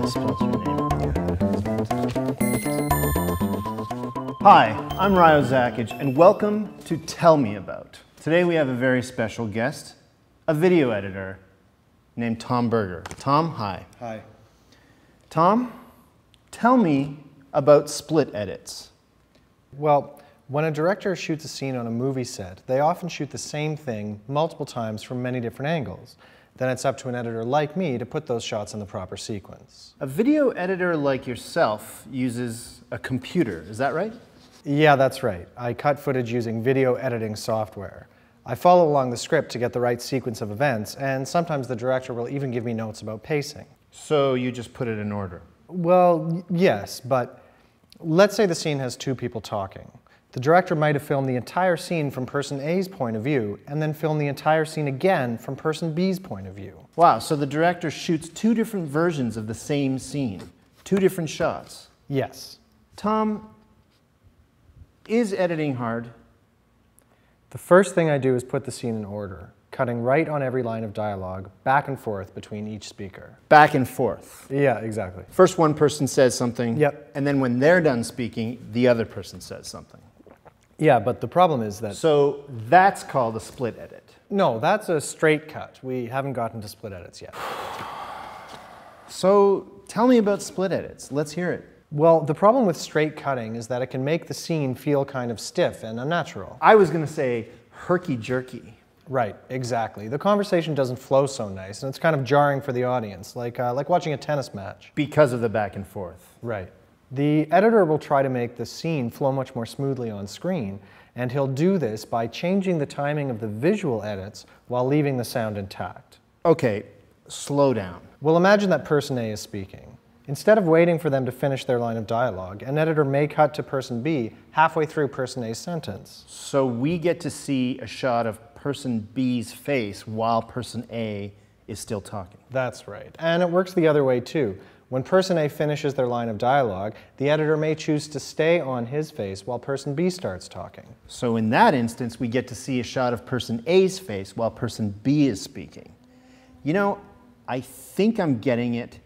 spelled your name. Hi, I'm Rajo and welcome to Tell Me About. Today we have a very special guest, a video editor named Tom Berger. Tom, hi. Hi. Tom, tell me about split edits. Well, when a director shoots a scene on a movie set, they often shoot the same thing multiple times from many different angles. Then it's up to an editor like me to put those shots in the proper sequence. A video editor like yourself uses a computer, is that right? Yeah, that's right. I cut footage using video editing software. I follow along the script to get the right sequence of events, and sometimes the director will even give me notes about pacing. So you just put it in order? Well, yes, but let's say the scene has two people talking. The director might have filmed the entire scene from person A's point of view, and then filmed the entire scene again from person B's point of view. Wow, so the director shoots two different versions of the same scene, two different shots. Yes. Tom, is editing hard? The first thing I do is put the scene in order, cutting right on every line of dialogue, back and forth between each speaker. Back and forth? Yeah, exactly. First one person says something, yep, and then when they're done speaking, the other person says something. Yeah, but the problem is that... So that's called a split edit. No, that's a straight cut. We haven't gotten to split edits yet. So tell me about split edits. Let's hear it. Well, the problem with straight cutting is that it can make the scene feel kind of stiff and unnatural. I was going to say herky-jerky. Right, exactly. The conversation doesn't flow so nice, and it's kind of jarring for the audience, like watching a tennis match. Because of the back and forth. Right. The editor will try to make the scene flow much more smoothly on screen, and he'll do this by changing the timing of the visual edits while leaving the sound intact. Okay, slow down. Well, imagine that person A is speaking. Instead of waiting for them to finish their line of dialogue, an editor may cut to person B halfway through person A's sentence. So we get to see a shot of person B's face while person A is still talking. That's right. And it works the other way too. When person A finishes their line of dialogue, the editor may choose to stay on his face while person B starts talking. So in that instance, we get to see a shot of person A's face while person B is speaking. You know, I think I'm getting it.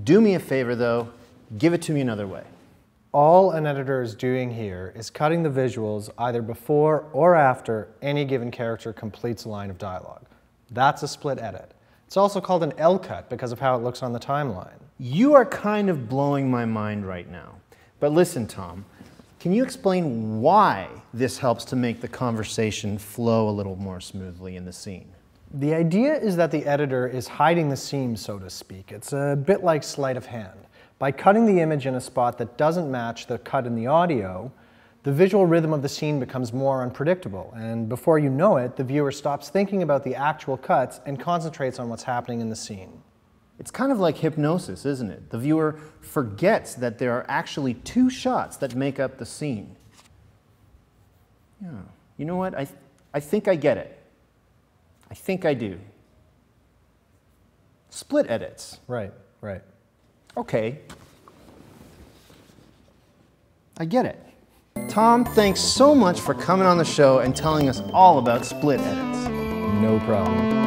Do me a favor though, give it to me another way. All an editor is doing here is cutting the visuals either before or after any given character completes a line of dialogue. That's a split edit. It's also called an L cut because of how it looks on the timeline. You are kind of blowing my mind right now. But listen, Tom, can you explain why this helps to make the conversation flow a little more smoothly in the scene? The idea is that the editor is hiding the seams, so to speak. It's a bit like sleight of hand. By cutting the image in a spot that doesn't match the cut in the audio, the visual rhythm of the scene becomes more unpredictable, and before you know it, the viewer stops thinking about the actual cuts and concentrates on what's happening in the scene. It's kind of like hypnosis, isn't it? The viewer forgets that there are actually two shots that make up the scene. Yeah. You know what? I think I get it. I think I do. Split edits. Right, right. Okay. I get it. Tom, thanks so much for coming on the show and telling us all about split edits. No problem.